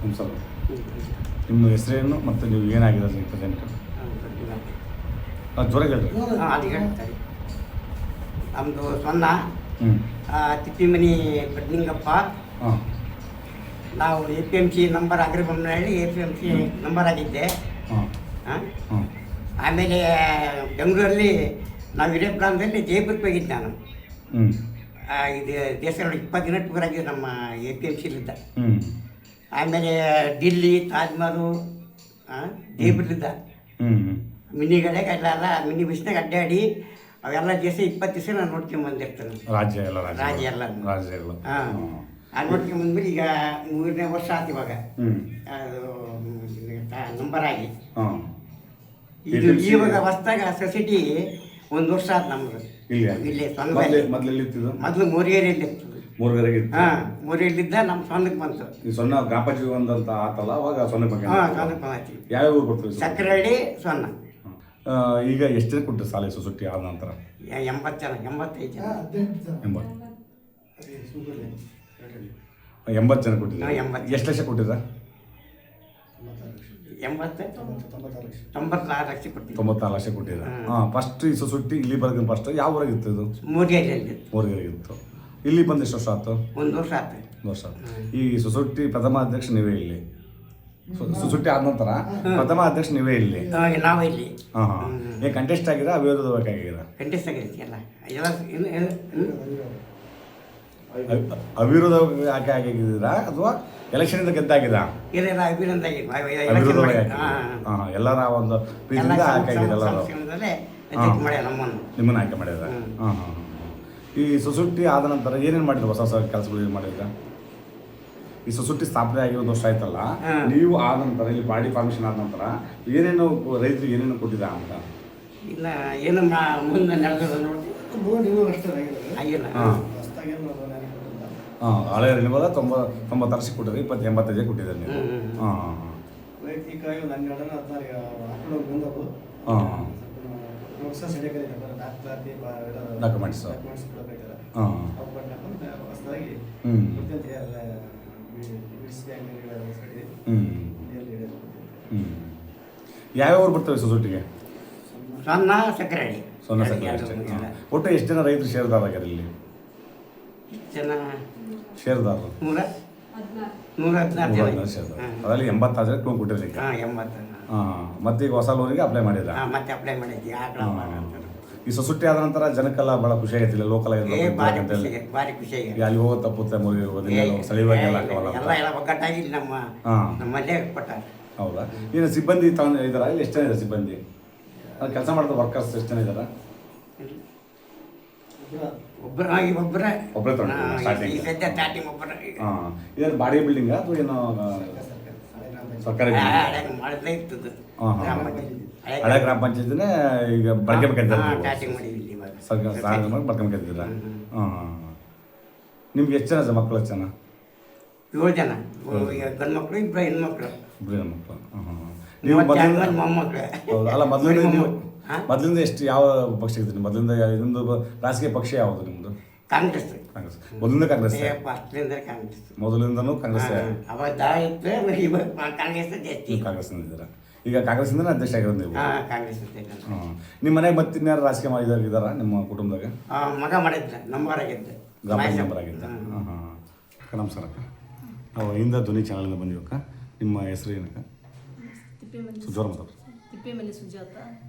ನಿಮ್ಮ ಸಲ ನಿಮ್ಮ ಹೆಸರೇನು ಮತ್ತು ನೀವು ಏನಾಗಿರೋದು ಈ ಪ್ರೆಸೆಂಟ್ ಜ್ವರ ಹೇಳ್ರಿ. ಅದು ಹೇಳ್ತಾರೆ. ನಮ್ಮದು ಸೊನ್ನ ಹ್ಞೂ ತಿಪ್ಪಿಮನಿ ಬಡ್ನಿಂಗಪ್ಪ. ಹಾಂ ನಾವು APMC ನಂಬರ್ ಅಗ್ರಬೊಮ್ಮನಹಳ್ಳಿ APMC ನಂಬರ್ ಆಗಿದ್ದೆ. ಹಾಂ ಹಾಂ ಹಾಂ ಆಮೇಲೆ ಬೆಂಗಳೂರಲ್ಲಿ ನಾವು ಇಡೇ ಪ್ರಾಂತದಲ್ಲಿ ಜೈಪುರಕ್ಕೆ ಹೋಗಿದ್ದೆ ನಾನು. ಹ್ಞೂ ಇದು ದೇಶದಲ್ಲಿ 20 ದಿನ ಟೂರ್ ಆಗಿದೆ ನಮ್ಮ APMCಲಿದ್ದ. ಹ್ಞೂ ಆಮೇಲೆ ದಿಲ್ಲಿ ತಾಜ್ಮಹಲು ಜೈಪುರಲಿದ್ದ. ಹ್ಞೂ ಮಿನಿಗಡೆಗೆ ಎಲ್ಲ ಮಿನಿ ಬಸ್ನಾಗ ಅಡ್ಡಾಡಿ ಅವೆಲ್ಲ ದಿವಸ 20 ದಿವಸ ನಾನು ನೋಡ್ಕೊಂಡು ಬಂದಿರ್ತೇನೆ. ರಾಜ್ಯ ಎಲ್ಲ ರಾಜ್ಯ ಎಲ್ಲ ರಾಜ್ಯಗಳು. ಹಾಂ ಅದು ನೋಡ್ಕೊಂಡು ಬಂದ್ಮೇಲೆ ಈಗ 3ನೇ ವರ್ಷ ಆಯ್ತು ಇವಾಗ. ಹ್ಞೂ ಅದು ನಂಬರ್ ಆಗಿ ಹಾಂ ಇದು ಇವಾಗ ಹೊಸ್ದಾಗ ಸೊಸೈಟಿ 1 ವರ್ಷ ಆಯ್ತು ನಮ್ದು ಇಲ್ಲಿ ಸೊನ್ನ. ಮೊದಲು ಎಲ್ಲಿತ್ತು? ಮೊದಲು ಮೂರಿಗೆರೆಯಲ್ಲಿ ಇತ್ತು. ಮೂರುಗರೆಗೆ ಇತ್ತು. ಹಾಂ ಮೂರಿಗೆರೆಲಿದ್ದ ನಮ್ಮ ಸೊನ್ನಕ್ಕೆ ಬಂತು. ಈ ಸೊನ್ನ ಗ್ರಾಮ ಪಂಚಾಯತ್ ಒಂದಂತ ಆತಲ್ಲ ಅವಾಗ ಸೊನ್ನೆ ಬಗ್ಗೆ ಹಾಂ ಸೊನ್ನಕ್ಕೆ ಬಂದೈತಿ. ಯಾವ್ಯಾವ ಊರು ಬರ್ತದೆ? ಸಕ್ಕರಹಳ್ಳಿ ಸೊನ್ನ. ಈಗ ಎಷ್ಟು ಜನ ಕೊಟ್ಟರೆ ಸಾಲ ಸೊಸೈಟಿ ಆದ ನಂತರ? 80 ಜನ 85 ಜನ 80 ಜನ ಕೊಟ್ಟಿದ್ದಾರೆ. ಹಾಂ 80. ಎಷ್ಟು ಲಕ್ಷ ಕೊಟ್ಟಿದ್ದಾರೆ? 94 ಲಕ್ಷ ಕೊಡ್ತೀವಿ. 94 ಲಕ್ಷ ಕೊಟ್ಟಿದ್ದಾರೆ. ಹಾಂ ಫಸ್ಟ್ ಈ ಸೊಸೈಟಿ ಇಲ್ಲಿ ಬರೋದು ಫಸ್ಟ್ ಯಾವ ಊರಾಗಿತ್ತು ಇದು? ಮೂರಿಗೆರೆಯಲ್ಲಿ ಮೂರುಗರೆಗಿತ್ತು. ಇಲ್ಲಿ ಬಂದು ಎಷ್ಟು ವರ್ಷ ಆಯ್ತು? 1 ವರ್ಷ ಆಯ್ತು. 1 ವರ್ಷ. ಈ ಸೊಸೈಟಿ ಪ್ರಥಮ ಅಧ್ಯಕ್ಷ ನೀವೇ ಇಲ್ಲಿ? ಸೊಸೈಟಿ ಆದ ನಂತರ ಪ್ರಥಮ ಅಧ್ಯಕ್ಷ ನೀವೇ ಇಲ್ಲಿ? ನಾವು ಇಲ್ಲಿ ಹಾಂ ಹಾಂ. ಏನು ಕಂಟೆಸ್ಟ್ ಆಗಿರ ಅವಿರೋಧವಾಗಿರ? ಕಂಟೆಸ್ಟ್ ಆಗಿರುತ್ತೆ ಎಲ್ಲ ಅವಿರೋಧ ಆಕೆ ಆಗಿದ್ದೀರಾ ಅಥವಾ ಎಲೆಕ್ಷನಿಂದ ಗೆದ್ದಾಗಿದ? ಇದೆಲ್ಲ ಅಭಿನಂದ ಅವಿರೋಧವಾಗಿ ಹಾಂ ಎಲ್ಲರ ಒಂದು ಪ್ರೀತಿಯಿಂದ ಆಕೆ ಆಗಿರಲ್ಲ ನಿಮ್ಮನ್ನು ಆಯ್ಕೆ ಮಾಡಿದ. ಹಾಂ ಹಾಂ. ಈ ಸೊಸೈಟಿ ಆದ ನಂತರ ಏನೇನು ಮಾಡಿದ್ರು? ಹೊಸ ಹೊಸ ಕೆಲಸಗಳು ಏನು ಮಾಡಿದ್ರ? ಈ ಸೊಸೈಟಿ ಸ್ಥಾಪನೆ ಆಗಿ 1 ವರ್ಷ ಆಯ್ತಲ್ಲ, ನೀವು ಆದ ನಂತರ ಇಲ್ಲಿ ಬಾಡಿ ಫಾರ್ಮೇಷನ್ ಆದ ನಂತರ ಏನೇನು ರೈತರಿಗೆ ಏನೇನು ಕೊಟ್ಟಿದ್ದ ಅಂತ? ಇಲ್ಲ ಏನು ಮುಂದೆ ನಡೆದ ನೋಡಿ ಆಗಿಲ್ಲ. ಹಾಂ ಹಳೆ ರಿನಿವಲ್ 90 ವರ್ಷ ಕೊಟ್ಟಿದ್ರೆ 85 ಕೊಟ್ಟಿದ್ದಾರೆ ನೀವು. ಹಾಂ ಹಾಂ ಹಾಂ. ವೈಯಕ್ತಿಕವಾಗಿ 12 14 ಅಪ್ಲೋಡ್ ಬಂದವು. ಹಾಂ ಡಾಕ್ಯುಮೆಂಟ್ಸ್. ಹಾಂ ಹೊಸದಾಗಿ ಯಾವ್ಯಾವ ಊರು ಬರ್ತವೆ ಸೊಸೈಟಿಗೆ? ಸೊನ್ನ ಸಕ್ಕರಹಳ್ಳಿ. ಸೊನ್ನ ಸಕ್ಕರೆ. ಒಟ್ಟು ಎಷ್ಟು ಜನ ರೈತರು ಷೇರುದಾರರಾಗ್ಯಾರ ಇಲ್ಲಿ? ಜನ ಷೇರುದಾರರು 116 ಜನ. ಅದರಲ್ಲಿ 86 ಜನ ಲೋನ್ ಕೊಟ್ಟಿರಿ ಈಗ? ಹಾಂ 80. ಹಾಂ ಮತ್ತೆ ಈಗ ಹೊಸ ಲೋನಿಗೆ ಅಪ್ಲೈ ಮಾಡಿಲ್ಲ? ಹಾಂ ಮತ್ತೆ ಅಪ್ಲೈ ಮಾಡಿದ್ವಿ. ಈ ಸೊಸೈಟಿ ಆದ ನಂತರ ಜನಕ್ಕೆಲ್ಲ ಭಾಳ ಖುಷಿ ಆಗೈತಿಲ್ಲ? ಲೋಕಲ್ ಭಾರಿ ಖುಷಿ ಆಗಿದೆ. ಅಲ್ಲಿ ಹೋಗೋ ತಪ್ಪುತ್ತೆ ಸ್ಥಳೀಯವಾಗಿ ಎಲ್ಲ ಎಲ್ಲ ಒಗ್ಗಟ್ಟಾಗಿ ನಮ್ಮ ಮನೆ ಕೊಟ್ಟಾರ. ಹೌದಾ? ಏನು ಸಿಬ್ಬಂದಿ ಇದಾರ ಇಲ್ಲಿ? ಎಷ್ಟು ಜನ ಇದ್ದಾರೆ ಸಿಬ್ಬಂದಿ? ಕೆಲಸ ಮಾಡಿದ ವರ್ಕರ್ಸ್ ಎಷ್ಟು ಜನ ಇದ್ದಾರ? ಒಬ್ಬರೇ ಸ್ಟಾರ್ಟಿಂಗ್ ಒಬ್ಬರೇ. ಹಾಂ ಇದೇನು ಬಾಡಿ ಬಿಲ್ಡಿಂಗ್ ಅಥವಾ ಏನು ಸರ್ಕಾರಿ? ಮಾಡಲೇ ಇರ್ತದೆ. ಹಳೆ ಗ್ರಾಮ ಪಂಚಾಯತಿನೇ ಈಗ ಬಳಕೆ ಸರ್ಕಾರ ಬರ್ಕೊಂಡ್ಬಿಟ್ಟಿದ್ದೀರಾ? ಹಾಂ. ನಿಮ್ಗೆ ಎಷ್ಟು ಜನ ಮಕ್ಕಳು? ಎಷ್ಟು ಜನ? 7 ಜನ. ಗಂಡು ಮಕ್ಕಳು 2 ಹೆಣ್ಮಕ್ಳು. 2 ಹೆಣ್ಮಕ್ಳು. ಹಾಂ. ನೀವು ಮೊಮ್ಮಕ್ಕಳು. ಹೌದು. ಅಲ್ಲ ಮೊದಲಿಂದ ನೀವು ಮೊದಲಿಂದ ಎಷ್ಟು ಯಾವ ಪಕ್ಷ ಇದ್ದೀರಿ? ಮೊದಲಿಂದ ನಿಮ್ಮದು ರಾಜಕೀಯ ಪಕ್ಷ ಯಾವುದು ನಿಮ್ಮದು? ಕಾಂಗ್ರೆಸ್. ಕಾಂಗ್ರೆಸ್. ಮೊದಲಿಂದ ಕಾಂಗ್ರೆಸ್? ಕಾಂಗ್ರೆಸ್. ಮೊದಲಿಂದನೂ ಕಾಂಗ್ರೆಸ್. ಕಾಂಗ್ರೆಸ್ ಇದ್ದೀರಾ? ಈಗ ಕಾಂಗ್ರೆಸ್ಸಿಂದ ಅಧ್ಯಕ್ಷ ಆಗಿರೋದು ನೀವು? ಕಾಂಗ್ರೆಸ್. ಹಾಂ. ನಿಮ್ಮ ಮನೆಗೆ ಮತ್ತೆ ಇನ್ಯಾರು ರಾಜಕೀಯ ಇದ್ದಾರಾ ನಿಮ್ಮ ಕುಟುಂಬದಾಗ? ಮಗ ಮಾಡಿದ್ದ ನಂಬರ್ ಆಗಿದ್ದೆ. ಗ್ರಾಮ ನಂಬರ್ ಆಗಿದ್ದ. ಹಾಂ ಹಾಂ. ನಮಸ್ಕಾರ ಅಕ್ಕ. ನಾವು ಇಂದ ಧ್ವನಿ ಚಾನಲಿಂದ ಬಂದಿವಕ್ಕ. ನಿಮ್ಮ ಹೆಸರು ಏನಕ್ಕ? ಸುಜೋರ ಮಾತಾಡ್ರಿ. ತಿಪ್ಪೇಮನೆ ಸುಜಾತ.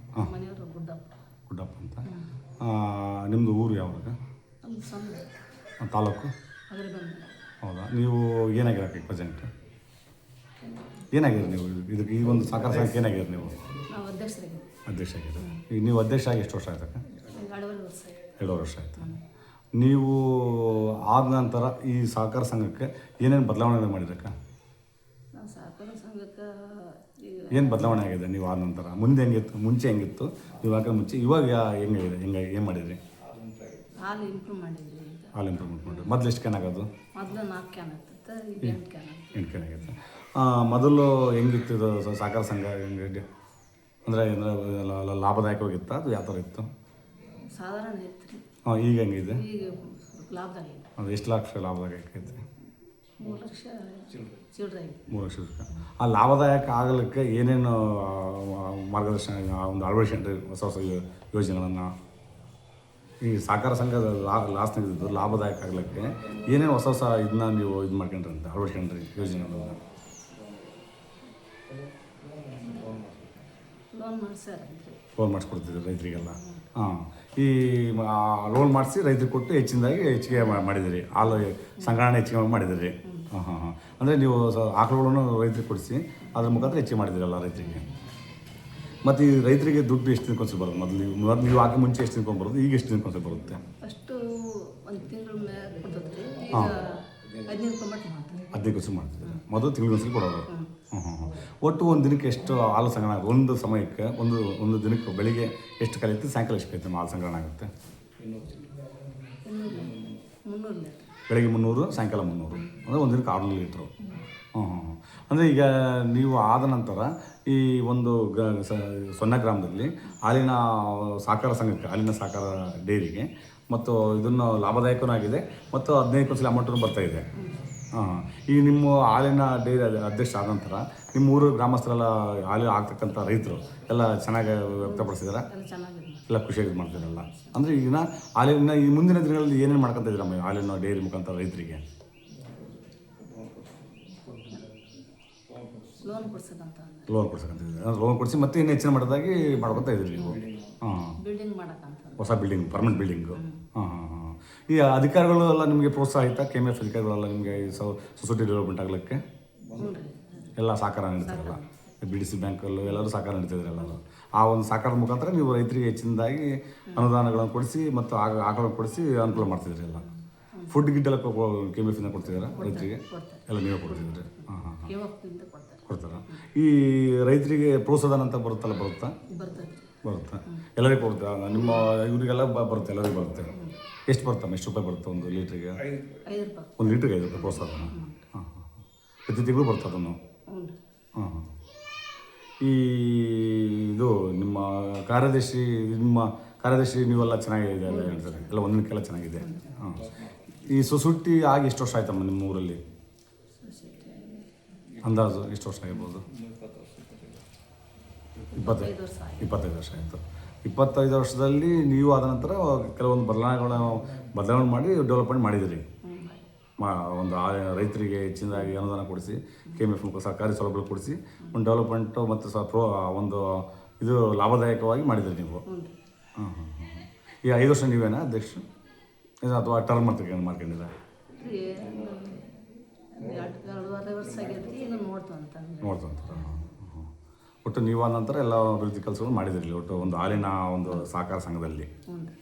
ಮನೆಯವರು ಗುಡ್ಡಪ್ಪ. ಗುಡ್ಡಪ್ಪ ಅಂತ. ನಿಮ್ಮದು ಊರು ಯಾವಾಗ? ತಾಲೂಕು? ಹೌದಾ? ನೀವು ಏನಾಗಿರಕ್ಕೆ ಪ್ರೆಸೆಂಟ್ ಏನಾಗಿರಿ ನೀವು ಇದಕ್ಕೆ ಈ ಒಂದು ಸಹಕಾರ ಸಂಘಕ್ಕೆ ಏನಾಗಿರಿ ನೀವು? ಅಧ್ಯಕ್ಷ ಆಗಿರಿ. ಈಗ ನೀವು ಅಧ್ಯಕ್ಷ ಆಗಿ ಎಷ್ಟು ವರ್ಷ ಆಯ್ತಕ್ಕ? 2 ವರ್ಷ ಆಯ್ತು. ನೀವು ಆದ ನಂತರ ಈ ಸಹಕಾರ ಸಂಘಕ್ಕೆ ಏನೇನು ಬದಲಾವಣೆ ಮಾಡಿರಕ್ಕ? ಏನು ಬದಲಾವಣೆ ಆಗಿದೆ ನೀವು ಆದ ನಂತರ? ಮುಂದೆ ಹೆಂಗಿತ್ತು? ಮುಂಚೆ ಹೆಂಗಿತ್ತು? ಇವಾಗ ಮುಂಚೆ ಇವಾಗ ಹೆಂಗಾಗಿದೆ? ಏನು ಮಾಡಿದ್ರಿ? ಹಾಲು ಇಂಪ್ರೂವ್ ಮಾಡಿದ್ರಿ. ಹಾಲು ಇಂಪ್ರೂವ್ಮೆಂಟ್ ಮಾಡಿರಿ. ಮೊದಲು ಎಷ್ಟು ಕ್ಯಾನ್ ಆಗೋದು? ಮೊದಲು 4 ಕ್ಯಾನ್ ಆಗ್ತೈತೆ. 8 ಕ್ಯಾನ್ ಆಗೈತೆ. ಮೊದಲು ಹೆಂಗಿತ್ತು ಇದು ಸಹಕಾರ ಸಂಘ? ಹೆಂಗೆ ಅಂದರೆ ಲಾಭದಾಯಕವಾಗಿತ್ತ ಅದು ಯಾವ ಥರ ಇತ್ತು? ಸಾಧಾರಣ ಇತ್ತು. ಹಾಂ. ಈಗ ಹೆಂಗಿದೆ? ಈಗ ಲಾಭದಾಯಕ. ಅದು ಎಷ್ಟು ಲಕ್ಷ ಲಾಭದಾಯಕ ಐತೆ? 3 ಲಕ್ಷ ಚಿಲ್ಲರೆ ಆಗಿದೆ. 3 ಲಕ್ಷ ರೂಪಾಯಿ. ಆ ಲಾಭದಾಯಕ ಆಗಲಿಕ್ಕೆ ಏನೇನು ಮಾರ್ಗದರ್ಶನ ಒಂದು ಅಳವಡಿಸ್ಕೊಂಡ್ರಿ ಹೊಸ ಹೊಸ ಯೋಜನೆಗಳನ್ನು? ಈ ಸಹಕಾರ ಸಂಘದ ಲಾಸ್ನಾಗಿದ್ದು ಲಾಭದಾಯಕ ಆಗಲಿಕ್ಕೆ ಏನೇನು ಹೊಸ ಹೊಸ ಇದನ್ನ ನೀವು ಇದು ಮಾಡ್ಕೊಂಡ್ರಿ ಅಂತ ಅಳವಡಿಸ್ಕೊಂಡ್ರಿ ಯೋಜನೆಗಳನ್ನು? ಲೋನ್ ಮಾಡ್ಸ್ಯಾರ. ಲೋನ್ ಮಾಡಿಸ್ಕೊಡ್ತಿದ್ರು ರೈತರಿಗೆಲ್ಲ. ಹಾಂ, ಈ ಲೋನ್ ಮಾಡಿಸಿ ರೈತರಿಗೆ ಕೊಟ್ಟು ಹೆಚ್ಚಿಗೆ ಮಾಡಿದಿರಿ, ಹಾಲು ಸಂಗ್ರಹಣೆ ಹೆಚ್ಚಿಗೆ ಮಾಡಿದಿರಿ. ಹಾಂ ಹಾಂ ಹಾಂ. ಅಂದರೆ ನೀವು ಆಕಳುಗಳನ್ನು ರೈತರಿಗೆ ಕೊಡಿಸಿ ಅದ್ರ ಮುಖಾಂತರ ಹೆಚ್ಚಿಗೆ ಮಾಡಿದಿರಲ್ಲ ರೈತರಿಗೆ. ಮತ್ತು ಈ ರೈತರಿಗೆ ದುಡ್ಡು ಎಷ್ಟು ದಿನಕ್ಕೊಂದ್ಸರಿ ಬರೋದು? ಮೊದಲು ನೀವು ಹಾಕಿ ಮುಂಚೆ ಎಷ್ಟು ದಿನಕ್ಕೊಂದು ಬರೋದು, ಈಗ ಎಷ್ಟು ದಿನಕ್ಕೊಂದ್ಸರಿ ಬರುತ್ತೆ? ಫಸ್ಟು ಒಂದು ತಿಂಗಳ ಮೇಲೆ ಕೊಡ್ತದ್ರಿ. ಈಗ ಹಾಂ. 15 ರೂಪಾಯಿ ಮಟ್ಟ ಮಾಡ್ತಾರೆ. 15 ವರ್ಷ ಮಾಡ್ತಿದ್ದಾರೆ. ಮೊದಲು ತಿಂಗಳಿಗೊಂದ್ಸರಿ ಕೊಡೋರು. ಹ್ಞೂ ಹ್ಞೂ ಹ್ಞೂ. ಒಟ್ಟು ಒಂದು ದಿನಕ್ಕೆ ಎಷ್ಟು ಹಾಲು ಸಂಗ್ರಹಣ ಆಗುತ್ತೆ? ಒಂದು ಸಮಯಕ್ಕೆ ಒಂದು ದಿನಕ್ಕೆ ಬೆಳಿಗ್ಗೆ ಎಷ್ಟು ಕಲಿಯುತ್ತೆ, ಸಾಯಂಕಾಲ ಎಷ್ಟು ಕಲಿಯುತ್ತೆ ಹಾಲು ಸಂಗ್ರಹಣ ಆಗುತ್ತೆ? 300 ಲೀಟ್ರ್. ಬೆಳಗ್ಗೆ 300, ಸಾಯಂಕಾಲ 300, ಅಂದರೆ ಒಂದು ದಿನಕ್ಕೆ 600 ಲೀಟ್ರು. ಹ್ಞೂ ಹ್ಞೂ. ಅಂದರೆ ಈಗ ನೀವು ಆದ ನಂತರ ಈ ಒಂದು ಸೊನ್ನ ಗ್ರಾಮದಲ್ಲಿ ಹಾಲಿನ ಸಹಕಾರ ಸಂಘಕ್ಕೆ, ಹಾಲಿನ ಸಹಕಾರ ಡೈರಿಗೆ ಮತ್ತು ಇದನ್ನು ಲಾಭದಾಯಕವೂ ಆಗಿದೆ ಮತ್ತು 15 ಸಲ ಅಮೌಂಟನ್ನು ಬರ್ತಾಯಿದೆ. ಹಾಂ, ಈ ನಿಮ್ಮ ಹಾಲಿನ ಡೈರಿ ಅಧ್ಯಕ್ಷ ಆದ ನಂತರ ನಿಮ್ಮ ಊರು ಗ್ರಾಮಸ್ಥರೆಲ್ಲ ಹಾಲು ಆಗ್ತಕ್ಕಂಥ ರೈತರು ಎಲ್ಲ ಚೆನ್ನಾಗಿ ವ್ಯಕ್ತಪಡಿಸಿದಾರೆ, ಎಲ್ಲ ಚೆನ್ನಾಗಿದೆ. ಎಲ್ಲ ಖುಷಿಯಾಗಿ ಮಾಡ್ತಿರಲ್ಲ? ಅಂದರೆ ಈಗಿನ ಹಾಲಿನ ಈ ಮುಂದಿನ ದಿನಗಳಲ್ಲಿ ಏನೇನು ಮಾಡ್ಕೊತ ಇದ್ದೀರಮ್ಮ ಹಾಲಿನ ಡೈರಿ ಮುಖಾಂತರ ರೈತರಿಗೆ? ಲೋನ್ ಕೊಡ್ಸಕ್ಕಂತ ಅಂದ್ರೆ ಲೋನ್ ಕೊಡ್ಸಕ್ಕಂತಿದ್ದೀರಿ. ಲೋನ್ ಕೊಡಿಸಿ ಮತ್ತೆ ಇನ್ನೂ ಹೆಚ್ಚಿನ ಮಟ್ಟದಾಗಿ ಮಾಡ್ಕೊತಾ ಇದ್ದೀರಿ ನೀವು? ಹಾಂ, ಬಿಲ್ಡಿಂಗ್ ಮಾಡಕ್ಕಂತ. ಹೊಸ ಬಿಲ್ಡಿಂಗ್, ಪರ್ಮನೆಂಟ್ ಬಿಲ್ಡಿಂಗು. ಹಾಂ ಹಾಂ ಹಾಂ. ಈ ಅಧಿಕಾರಿಗಳು ಎಲ್ಲ ನಿಮಗೆ ಪ್ರೋತ್ಸಾಹ ಆಯಿತಾ? KMF ಅಧಿಕಾರಿಗಳೆಲ್ಲ ನಿಮಗೆ ಈ ಸೊಸೈಟಿ ಡೆವಲಪ್ಮೆಂಟ್ ಆಗಲಿಕ್ಕೆ ಹ್ಞೂ ರೀ. ಎಲ್ಲ ಸಹಕಾರ ನೀಡ್ತಾರಲ್ಲ? BDC ಬ್ಯಾಂಕಲ್ಲೂ ಎಲ್ಲರೂ ಸಹಕಾರ ನೀಡ್ತಿದ್ರು ಎಲ್ಲರೂ. ಆ ಒಂದು ಸಹಕಾರದ ಮುಖಾಂತರ ನೀವು ರೈತರಿಗೆ ಹೆಚ್ಚಿನದಾಗಿ ಅನುದಾನಗಳನ್ನು ಕೊಡಿಸಿ ಮತ್ತು ಆಕಳನ್ನು ಕೊಡಿಸಿ ಅನುಕೂಲ ಮಾಡ್ತಿದ್ರಿ ಎಲ್ಲ. ಫುಡ್ ಗಿಡ್ಡೆಲ್ಲ KMF ಇಂದ ಕೊಡ್ತಿದ್ದೀರಾ ರೈತರಿಗೆ? ಕೊಡ್ತಾರೆ. ಎಲ್ಲ ನೀವೇ ಕೊಡ್ತಿದ್ರಿ? ಹಾಂ ಹಾಂ ಹಾಂ. ಕೇವಪ್ಪಿಂದ ಕೊಡ್ತಾರೆ. ಕೊಡ್ತಾರಾ? ಈ ರೈತರಿಗೆ ಪ್ರೋತ್ಸಾಹನ ಅಂತ ಬರುತ್ತಾ? ಬರ್ತದೆ. ಬರುತ್ತೆ. ಎಲ್ಲರಿಗೂ ಕೊಡುತ್ತಾ? ನಿಮ್ಮ ಇವರಿಗೆಲ್ಲ ಬರುತ್ತೆ, ಎಲ್ಲರಿಗೂ ಬರುತ್ತೆ. ಎಷ್ಟು ಬರ್ತಮ್ಮ? ಎಷ್ಟು ರೂಪಾಯಿ ಬರುತ್ತೆ ಒಂದು ಲೀಟ್ರಿಗೆ? 5 ರೂಪಾಯಿ. ಒಂದು ಲೀಟ್ರಿಗೆ 5 ರೂಪಾಯಿ ಪ್ರೋತ್ಸಾಹ? ಹಾಂ ಹಾಂ. ಪ್ರತಿ ತಿಂಗಳು ಬರುತ್ತೆ ಅದನ್ನು? ಹ್ಞೂ ರೀ. ಹಾಂ ಹಾಂ. ಈ ಇದು ನಿಮ್ಮ ಕಾರ್ಯದರ್ಶಿ ನೀವೆಲ್ಲ ಚೆನ್ನಾಗಿದೆ ಎಲ್ಲ ಹೇಳ್ತಾರೆ, ಎಲ್ಲ ಒಂದಕ್ಕೆಲ್ಲ ಚೆನ್ನಾಗಿದೆ. ಹಾಂ. ಈ ಸೊಸೈಟಿ ಆಗಿ ಎಷ್ಟು ವರ್ಷ ಆಯ್ತಮ್ಮ ನಿಮ್ಮ ಊರಲ್ಲಿ? ಅಂದಾಜು ಎಷ್ಟು ವರ್ಷ ಆಗಿರ್ಬೋದು? 25 ವರ್ಷ ಆಯ್ತು. 25 ವರ್ಷ ಆಯಿತು. 25 ವರ್ಷದಲ್ಲಿ ನೀವು ಆದ ನಂತರ ಕೆಲವೊಂದು ಬದಲಾವಣೆ ಮಾಡಿ ಡೆವಲಪ್ಮೆಂಟ್ ಮಾಡಿದಿರಿ. ಒಂದು ರೈತರಿಗೆ ಹೆಚ್ಚಿನದಾಗಿ ಅನುದಾನ ಕೊಡಿಸಿ, KMF ಮುಖ ಸರ್ಕಾರಿ ಸೌಲಭ್ಯ ಕೊಡಿಸಿ ಒಂದು ಡೆವಲಪ್ಮೆಂಟು ಮತ್ತು ಒಂದು ಇದು ಲಾಭದಾಯಕವಾಗಿ ಮಾಡಿದಿರಿ ನೀವು. ಹಾಂ ಹಾಂ ಹಾಂ. ಈ 5 ವರ್ಷ ನೀವೇನಾ ಅಧ್ಯಕ್ಷರು ಅಥವಾ ಟರ್ಮ್ ಮಾಡ್ಕೊಂಡಿದ್ದೀರಾ? 2.5 ವರ್ಷ ಆಗೈತಿ. ಇನ್ನು ನೋಡ್ತಂತಾರೆ. ಹಾಂ ಹಾಂ. ಒಟ್ಟು ನೀವಾದ ನಂತರ ಎಲ್ಲ ಅಭಿವೃದ್ಧಿ ಕೆಲಸಗಳು ಮಾಡಿದಿರಲಿ ಒಟ್ಟು ಒಂದು ಹಾಲಿನ ಒಂದು ಸಹಕಾರ ಸಂಘದಲ್ಲಿ? ಹ್ಞೂ ರೀ.